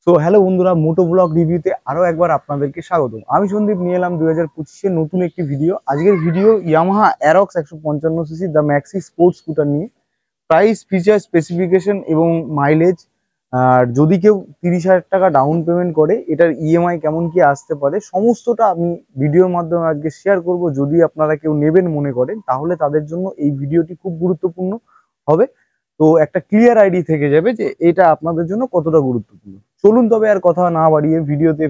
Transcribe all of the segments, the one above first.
তো হ্যালো বন্ধুরা, মোটো ব্লগ রিভিউতে আরো একবার আপনাদেরকে স্বাগতম। আমি সন্দীপ নিয়ে এলাম 2025-এর নতুন একটি ভিডিও। আজকের video Yamaha Aerox 155cc the maxi sports scooter নিয়ে। প্রাইস, ফিচার, স্পেসিফিকেশন এবং মাইলেজ, আর যদি কেউ 30,000 টাকা ডাউন পেমেন্ট করে এটার ইএমআই কেমন কি আসতে পারে, সমস্তটা আমি ভিডিওর মাধ্যমে আজকে শেয়ার করব। যদি আপনারা কেউ নেবেন মনে করেন তাহলে তাদের জন্য এই ভিডিওটি খুব গুরুত্বপূর্ণ হবে। তো একটা ক্লিয়ার আইডি থেকে যাবে যে এটা আপনাদের জন্য কতটা গুরুত্বপূর্ণ। চলুন তবে আর কথা না বাড়িয়ে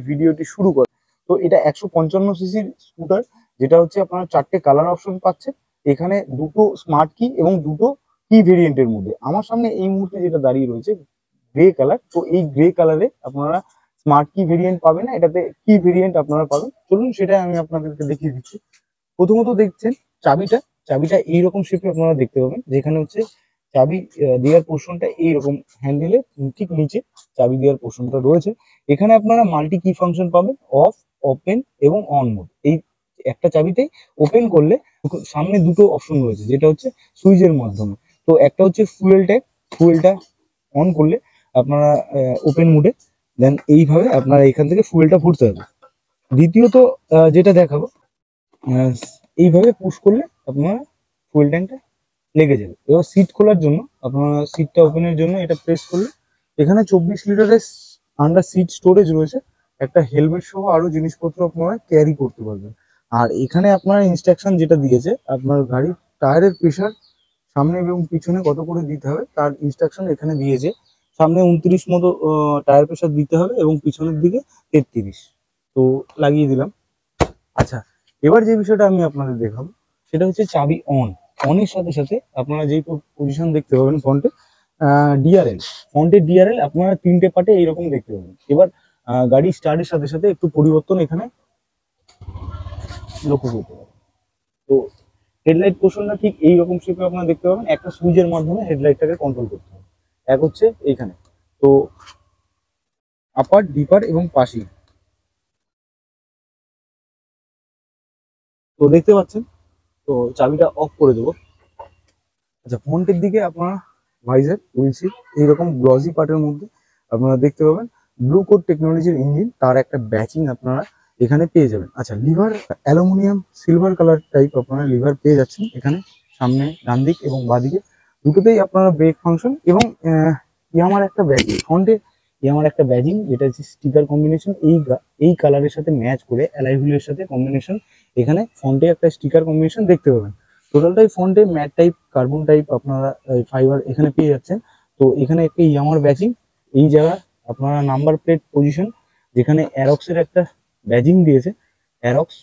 ভিডিওটি শুরু করে। তো এটা 155cc স্কুটার, যেটা হচ্ছে আপনারা 4টে কালার অপশন পাচ্ছেন এখানে, দুটো স্মার্ট কি এবং দুটো কি ভেরিয়েন্টের মধ্যে। আমার সামনে এই মুহূর্তে যেটা দাঁড়িয়ে রয়েছে গ্রে কালার, তো এই গ্রে কালারে আপনারা স্মার্ট কি ভেরিয়েন্ট পাবেন না, এটাতে কি ভেরিয়েন্ট আপনারা পাবেন। চলুন সেটা আমি আপনাদেরকে দেখিয়ে দিচ্ছি। প্রথমত দেখছেন চাবিটা, চাবিটা এইরকম শেপে আপনারা দেখতে পাবেন, যেখানে হচ্ছে চাবি দেওয়ার পোর্শনটা এইরকম হ্যান্ডেলের ঠিক নিচে চাবি দেওয়ার পোর্শনটা রয়েছে। এখানে আপনারা মাল্টি কি ফাংশন পাবেন, অফ, ওপেন এবং অন মোড। এই একটা চাবিতেই ওপেন করলে সামনে দুটো অপশন রয়েছে, যেটা হচ্ছে সুইচের মাধ্যমে। তো একটা হচ্ছে ফুয়েল ট্যাঙ্ক, ফুয়েলটা অন করলে আপনারা ওপেন মোডে, দেন এইভাবে আপনারা এখান থেকে ফুয়েলটা ভরতে হবে। দ্বিতীয়ত যেটা দেখাবো, আহ, এইভাবে পুশ করলে আপনারা ফুয়েল ট্যাঙ্কটা লেগে যাবে। এবার সিট খোলার জন্য আপনারা সিটটা ওপেনের জন্য এটা প্রেস করলে এখানে 24 লিটারের আন্ডার সিট স্টোরেজ রয়েছে। একটা হেলমেট সহ আরো জিনিসপত্র আপনারা ক্যারি করতে পারবেন। আর এখানে আপনার ইনস্ট্রাকশন যেটা দিয়েছে, আপনার গাড়ির টায়ারের প্রেশার সামনে এবং পিছনে কত করে দিতে হবে তার ইনস্ট্রাকশন এখানে দিয়েছে। সামনে 29 মতো টায়ার প্রেশার দিতে হবে এবং পিছনের দিকে 33। তো লাগিয়ে দিলাম। আচ্ছা, এবার যে বিষয়টা আমি আপনাদের দেখাবো সেটা হচ্ছে চাবি অন। অনের সাথে সাথে আপনারা যেই পজিশন দেখতে পাবেন ফ্রন্টে, ডিআরএল, ফ্রন্টের ডিআরএল আপনারা 3টে পার্টে এইরকম দেখতে পাবেন। এবার গাড়ি স্টার্টের সাথে সাথে একটু পরিবর্তন এখানে লক্ষ্য করতে পারেন। তো হেডলাইট পোর্শনটা ঠিক এইরকম শেপে আপনারা দেখতে পাবেন। একটা সুইচের মাধ্যমে হেডলাইটটাকে কন্ট্রোল করতে হবে। এক হচ্ছে এইখানে, তো আপার, ডিপার এবং পাশি, তো দেখতে পাচ্ছেন। তো চাবিটা অফ করে দেবো। আচ্ছা, ফ্রন্টের দিকে আপনারা ভাইজার, উইন্ডশিল্ড এইরকম গ্লসি পার্টের মধ্যে আপনারা দেখতে পাবেন ব্লু কোড টেকনোলজির ইঞ্জিন, তার একটা ব্যাচিং আপনারা এখানে পেয়ে যাবেন। আচ্ছা, liver aluminium silver colour type আপনারা লিভার পেয়ে যাচ্ছেন এখানে, সামনে ডান দিক এবং বাঁদিকে দুটোতেই আপনারা ব্রেক ফাংশন এবং ইয়ামার একটা ব্যাজিং ফ্রন্টে, ইয়ামার একটা ব্যাজিং যেটা হচ্ছে স্টিকার কম্বিনেশন, এই কালারের সাথে ম্যাচ করে অ্যালয় হুইলের সাথে কম্বিনেশন, এখানে ফ্রন্টে একটা স্টিকার কম্বিনেশন দেখতে পাবেন। টোটালটাই ফ্রন্টে ম্যাট টাইপ, কার্বন টাইপ আপনারা ফাইবার এখানে পেয়ে যাচ্ছেন। তো এখানে একটা ইয়ামার ব্যাচিং, এই জায়গায় আপনারা নাম্বার প্লেট পজিশন, যেখানে অ্যারক্সের একটা ব্যাজিং দিয়েছে, অ্যারক্স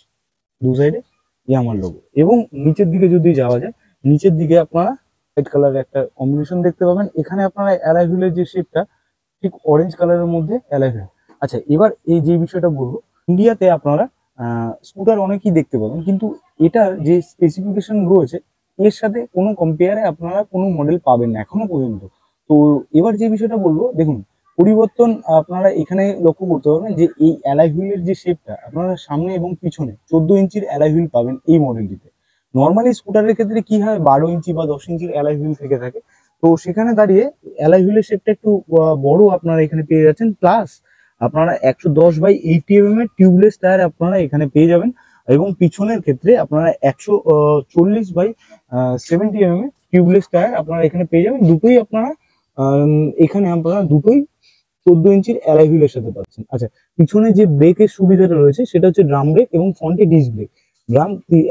দু সাইডে ইয়ামার লোগো। এবং নিচের দিকে যদি যাওয়া যায়, নিচের দিকে আপনারা হোয়াইট কালারের একটা কম্বিনেশন দেখতে পাবেন। এখানে আপনারা অ্যালয় হুইলের যে শেপটা ঠিক অরেঞ্জ কালারের মধ্যে অ্যালয় হুইল। আচ্ছা, এবার এই যে বিষয়টা বলবো, ইন্ডিয়াতে আপনারা স্কুটার অনেকেই দেখতে পাবেন, কিন্তু এটার যে স্পেসিফিকেশন রয়েছে এর সাথে কোনো কম্পেয়ারে আপনারা কোনো মডেল পাবেন না এখনো পর্যন্ত। তো এবার যে বিষয়টা বলবো, দেখুন পরিবর্তন আপনারা এখানে লক্ষ্য করতে পারবেন যে এই অ্যালয় হুইলের যে শেপটা আপনারা সামনে এবং পিছনে 14 ইঞ্চির অ্যালয় হুইল পাবেন এই মডেলটিতে। নর্মালি স্কুটারের ক্ষেত্রে কি হয়, 12 ইঞ্চি বা 10 ইঞ্চির অ্যালয় হুইল থেকে থাকে। তো সেখানে দাঁড়িয়ে অ্যালয় হুইলের শেপটা একটু বড় আপনারা এখানে পেয়ে যাচ্ছেন। প্লাস আপনারা 110/80 এর টিউবলেস টায়ার আপনারা এখানে পেয়ে যাবেন। এবং পিছনের ক্ষেত্রে আপনারা 140/70 এর টিউবলেস টায়ার আপনারা এখানে পেয়ে যাবেন। দুটোই আপনারা এখানে আপনারা দুটোই 14 ইঞ্চির অ্যালয় হুইলের সাথে পাচ্ছেন। আচ্ছা, পিছনে যে ব্রেকের সুবিধাটা রয়েছে সেটা হচ্ছে ড্রাম ব্রেক এবং ফ্রন্টে ডিস্ক ব্রেক।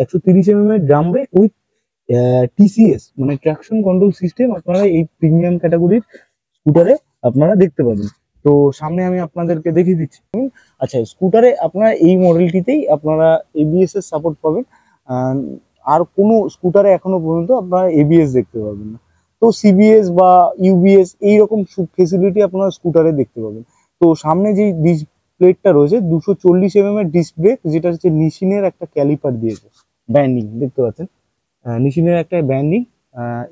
130 এর ড্রাম ব্রেক উইথ টিসিএস মানে ট্রাকশন কন্ট্রোল সিস্টেম আপনারা এই প্রিমিয়াম ক্যাটাগরির স্কুটারে আপনারা দেখতে পাবেন। তো সামনে আমি আপনাদেরকে দেখিয়ে দিচ্ছি। আচ্ছা, স্কুটারে আপনারা এই মডেলটিতেই আপনারা এবিএস এর সাপোর্ট পাবেন। আহ, আর কোনো স্কুটারে এখনো পর্যন্ত আপনারা এবিএস দেখতে পাবেন না। তো সিবিএস বা ইউবিএস এইরকম ফেসিলিটি আপনারা স্কুটারে দেখতে পাবেন। তো সামনে যে ডিস্ক প্লেটটা রয়েছে 240 এর ডিস্ক ব্রেক, যেটা হচ্ছে নিশিনের একটা ক্যালিপার দিয়েছে, ব্যান্ডিং দেখতে পাচ্ছেন, নিশিনের একটা ব্যান্ডিং,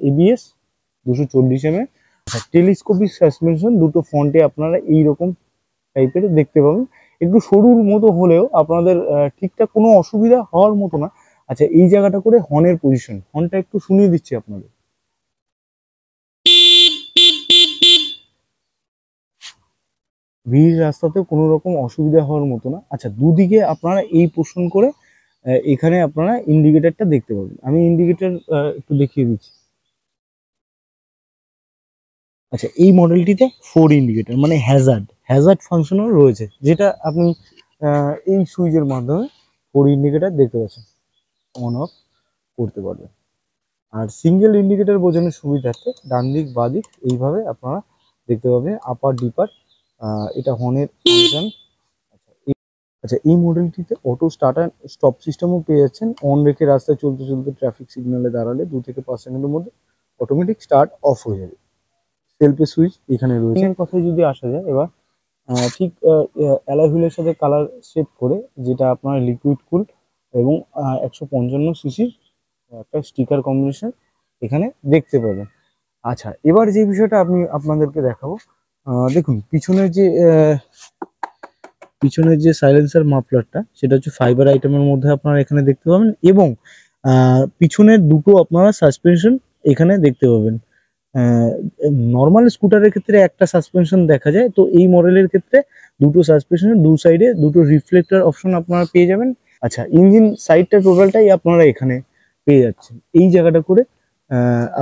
এবিএস 240 টেলিস্কোপিক সাসপেনশন, দুটো ফ্রন্টে আপনারা এইরকম টাইপের দেখতে পাবেন। একটু সরুর মতো হলেও আপনাদের ঠিকঠাক কোনো অসুবিধা হওয়ার মতো না। আচ্ছা, এই জায়গাটা করে হর্নের পজিশন, হর্নটা একটু শুনিয়ে দিচ্ছি আপনাদের। ভিড় রাস্তাতে কোনো রকম অসুবিধা হওয়ার মতো না। আচ্ছা, দুদিকে আপনারা এই পোর্শন করে এখানে আপনারা ইন্ডিকেটরটা দেখতে পাবেন। আমি ইন্ডিকেটর একটু দেখিয়ে দিচ্ছি। আচ্ছা, এই মডেলটিতে 4 ইন্ডিকেটর মানে হ্যাজার্ড ফাংশনও রয়েছে, যেটা আপনি এই সুইচের মাধ্যমে 4 ইন্ডিকেটর দেখতে পাচ্ছেন, অন অফ করতে পারবেন। আর সিঙ্গেল ইন্ডিকেটর বোঝানোর সুবিধার্থে ডান দিক বাঁ দিক এইভাবে আপনারা দেখতে পাবেন, আপার ডিপার। এটা হর্নের ফাংশন। আচ্ছা, এই মডেলটিতে অটো স্টার্ট অ্যান্ড স্টপ সিস্টেমও পেয়ে যাচ্ছেন। অন রেখে রাস্তায় চলতে চলতে ট্রাফিক সিগন্যালে দাঁড়ালে 2 থেকে 5 সেকেন্ডের মধ্যে অটোমেটিক স্টার্ট অফ হয়ে যাবে। সেলফে সুইচ এখানে রয়েছে। এর কথায় যদি আসা যায় এবার, ঠিক অ্যালয় হুইলের সাথে কালার সেট করে, যেটা আপনার লিকুইড কুল এবং 155 সিসির একটা স্টিকার কম্বিনেশন এখানে দেখতে পাবেন। আচ্ছা, এবার যে বিষয়টা আমি আপনাদেরকে দেখাবো, দেখুন পিছনের যে সাইলেন্সার মাফলারটা, সেটা হচ্ছে ফাইবার আইটেমের মধ্যে আপনারা এখানে দেখতে পাবেন, এবং পিছনের দুটো আপনারা সাসপেনশন এখানে দেখতে পাবেন। নর্মাল স্কুটারের ক্ষেত্রে একটা সাসপেনশন দেখা যায়, তো এই মডেলের ক্ষেত্রে দুটো সাসপেনশন, দু সাইডে দুটো রিফ্লেক্টর অপশন আপনারা পেয়ে যাবেন। আচ্ছা, ইঞ্জিন সাইডটা টোটালটাই আপনারা এখানে পেয়ে যাচ্ছেন। এই জায়গাটা করে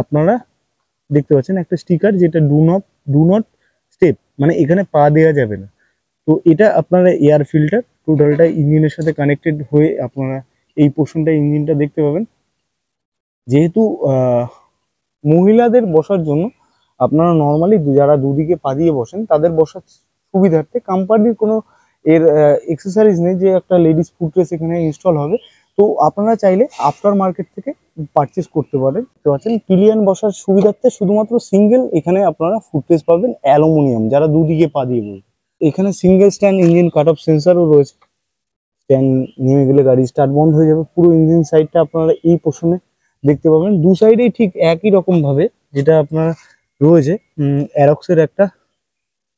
আপনারা দেখতে পাচ্ছেন একটা স্টিকার, যেটা ডু নট স্টেপ, মানে এখানে পা দেওয়া যাবে না। তো এটা আপনারা এয়ার ফিল্টার টোটালটা ইঞ্জিনের সাথে কানেক্টেড হয়ে আপনারা এই পোর্শনটা ইঞ্জিনটা দেখতে পাবেন। যেহেতু মহিলাদের বসার জন্য আপনারা নর্মালি যারা দুদিকে পা দিয়ে বসেন তাদের বসার সুবিধার্থে কোম্পানির কোনো এর এক্সেসরিজ নেই যে একটা লেডিস ফুটরেস্ট এখানে ইনস্টল হবে। তো আপনারা চাইলে আফটার মার্কেট থেকে পারচেস করতে পারেন। দেখতে পাচ্ছেন পিলিয়ন বসার সুবিধার্থে শুধুমাত্র সিঙ্গেল এখানে আপনারা ফুটরেস্ট পাবেন অ্যালুমিনিয়াম, যারা দুদিকে পা দিয়ে বসবে। এখানে single stand engine cut off সেন্সারও রয়েছে। স্ট্যান্ড নেমে গেলে গাড়ি স্টার্ট বন্ধ হয়ে যাবে। পুরো ইঞ্জিন সাইডটা আপনারা এই পোর্শনে দেখতে পাবেন। দু সাইডেই ঠিক একই রকম ভাবে যেটা আপনার রয়েছে, অ্যারক্সের একটা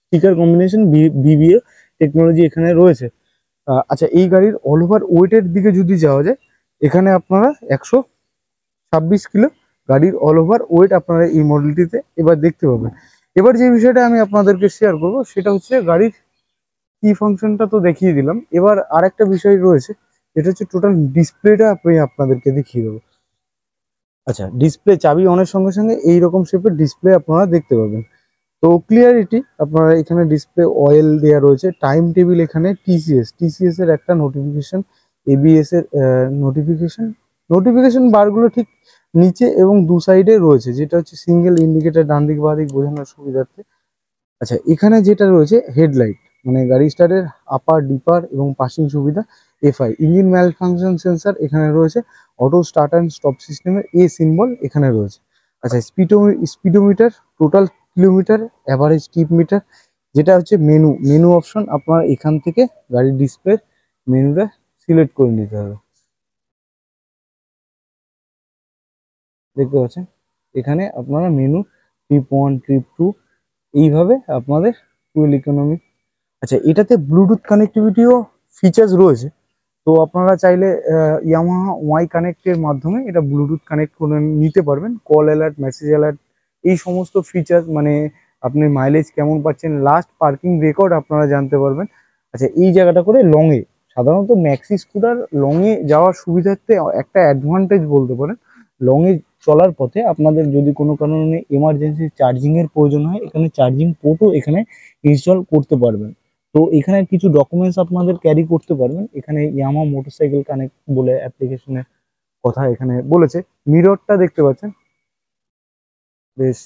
স্টিকার কম্বিনেশন বিবিএ টেকনোলজি এখানে রয়েছে। আচ্ছা, এই গাড়ির অল ওভার ওয়েটের দিকে যদি যাওয়া যায়, এখানে আপনারা 126 কিলো গাড়ির অল ওভার ওয়েট আপনারা এই মডেলটিতে এবার দেখতে পাবেন। এবার যে বিষয়টা আমি আপনাদেরকে শেয়ার করব সেটা হচ্ছে গাড়ির কি ফাংশনটা তো দেখিয়ে দিলাম। এবার আরেকটা বিষয় রয়েছে, যেটা হচ্ছে টোটাল ডিসপ্লেটা আমি আপনাদেরকে দেখিয়ে দেবো। আচ্ছা, ডিসপ্লে চাবি অনের সঙ্গে সঙ্গে এইরকম শেপের ডিসপ্লে আপনারা দেখতে পাবেন। তো ক্লিয়ারিটি আপনারা এখানে ডিসপ্লে অয়েল দেওয়া রয়েছে, টাইম টেবিল, এখানে টিসিএস এর একটা নোটিফিকেশন, এবিএস এর নোটিফিকেশন বারগুলো ঠিক নিচে এবং দু সাইডে রয়েছে, যেটা হচ্ছে সিঙ্গেল ইন্ডিকেটর ডান দিক বাঁ দিক বোঝানোর সুবিধার্থে। আচ্ছা, এখানে যেটা রয়েছে হেডলাইট, মানে গাড়ি স্টার্টের আপার ডিপার এবং পাসিং সুবিধা। এফআই ইঞ্জিন ম্যাল ফাংশন সেন্সার এখানে রয়েছে। অটো স্টার্ট অ্যান্ড স্টপ সিস্টেমের এ সিম্বল এখানে রয়েছে। আচ্ছা, স্পিডোমিটার, টোটাল কিলোমিটার, অ্যাভারেজ টিপ মিটার, যেটা হচ্ছে মেনু অপশন। আপনার এখান থেকে গাড়ির ডিসপ্লে মেনুটা সিলেক্ট করে নিতে হবে। দেখতে পাচ্ছেন এখানে আপনারা মেনু ট্রিপ 1, ট্রিপ 2 এইভাবে আপনাদের ফুয়েল ইকোনমি। আচ্ছা, এটাতে ব্লুটুথ কানেক্টিভিটিও ফিচার্স রয়েছে। তো আপনারা চাইলে ইয়ামাহা ওয়াই কানেক্টের মাধ্যমে এটা ব্লুটুথ কানেক্ট করে নিতে পারবেন। কল অ্যালার্ট, মেসেজ অ্যালার্ট, এই সমস্ত ফিচার্স, মানে আপনি মাইলেজ কেমন পাচ্ছেন, লাস্ট পার্কিং রেকর্ড আপনারা জানতে পারবেন। আচ্ছা, এই জায়গাটা করে লংয়ে, সাধারণত ম্যাক্সি স্কুটার লংয়ে যাওয়ার সুবিধার্থে একটা অ্যাডভান্টেজ বলতে পারেন। লংয়ে চলার পথে আপনাদের যদি কোনো কারণে এমার্জেন্সি চার্জিংয়ের প্রয়োজন হয়, এখানে চার্জিং পোর্টও এখানে ইনস্টল করতে পারবেন। তো এখানে কিছু ডকুমেন্টস আপনাদের ক্যারি করতে পারবেন। এখানে ইয়ামাহা মোটরসাইকেল কানেক্ট বলে অ্যাপ্লিকেশনের কথা এখানে বলেছে। মিররটা দেখতে পাচ্ছেন, বেশ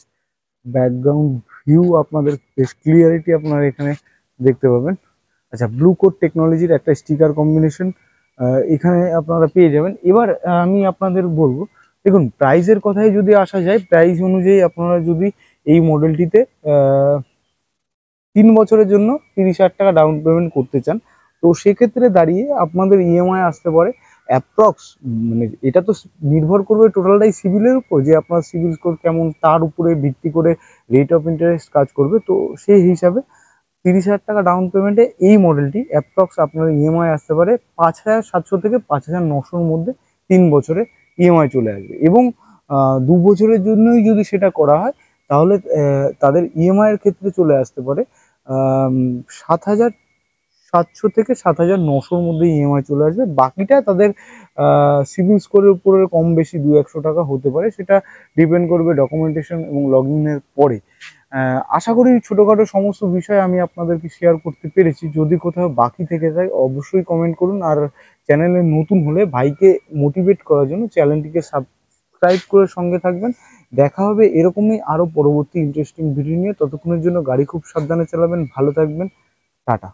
ব্যাকগ্রাউন্ড ভিউ আপনাদের বেশ ক্লিয়ারিটি আপনারা এখানে দেখতে পাবেন। আচ্ছা, ব্লু কোড টেকনোলজির একটা স্টিকার কম্বিনেশন এখানে আপনারা পেয়ে যাবেন। এবার আমি আপনাদের বলবো, দেখুন প্রাইসের কথায় যদি আসা যায়, প্রাইস অনুযায়ী আপনারা যদি এই মডেলটিতে 3 বছরের জন্য 30,000 টাকা ডাউন পেমেন্ট করতে চান, তো সেক্ষেত্রে দাঁড়িয়ে আপনাদের ইএমআই আসতে পারে অ্যাপ্রক্স, মানে এটা তো নির্ভর করবে টোটালটাই সিভিলের উপর, যে আপনার সিভিল স্কোর কেমন তার উপরে ভিত্তি করে রেট অফ ইন্টারেস্ট কাজ করবে। তো সেই হিসাবে 30,000 টাকা ডাউন পেমেন্টে এই মডেলটি অ্যাপ্রক্স আপনার ইএমআই আসতে পারে 5,700 থেকে 5,900-র মধ্যে। 3 বছরে ইএমআই চলে আসবে, এবং 2 বছরের জন্যই যদি সেটা করা হয়, তাহলে তাদের ইএমআই এর ক্ষেত্রে চলে আসতে পারে 7,700 থেকে 7,900-র মধ্যে ইএমআই চলে আসবে। বাকিটা তাদের সিভিল স্কোরের উপরে কম বেশি 200-100 টাকা হতে পারে, সেটা ডিপেন্ড করবে ডকুমেন্টেশন এবং লগ ইনের পরে। আশা করি ছোটোখাটো সমস্ত বিষয় আমি আপনাদেরকে শেয়ার করতে পেরেছি। যদি কোথাও বাকি থেকে যায় অবশ্যই কমেন্ট করুন, আর চ্যানেলে নতুন হলে ভাইকে মোটিভেট করার জন্য চ্যানেলটিকে সাবস্ক্রাইব করে সঙ্গে থাকবেন। দেখা হবে এরকমই আরও পরবর্তী ইন্টারেস্টিং ভিডিও নিয়ে। ততক্ষণের জন্য গাড়ি খুব সাবধানে চালাবেন, ভালো থাকবেন, টাটা।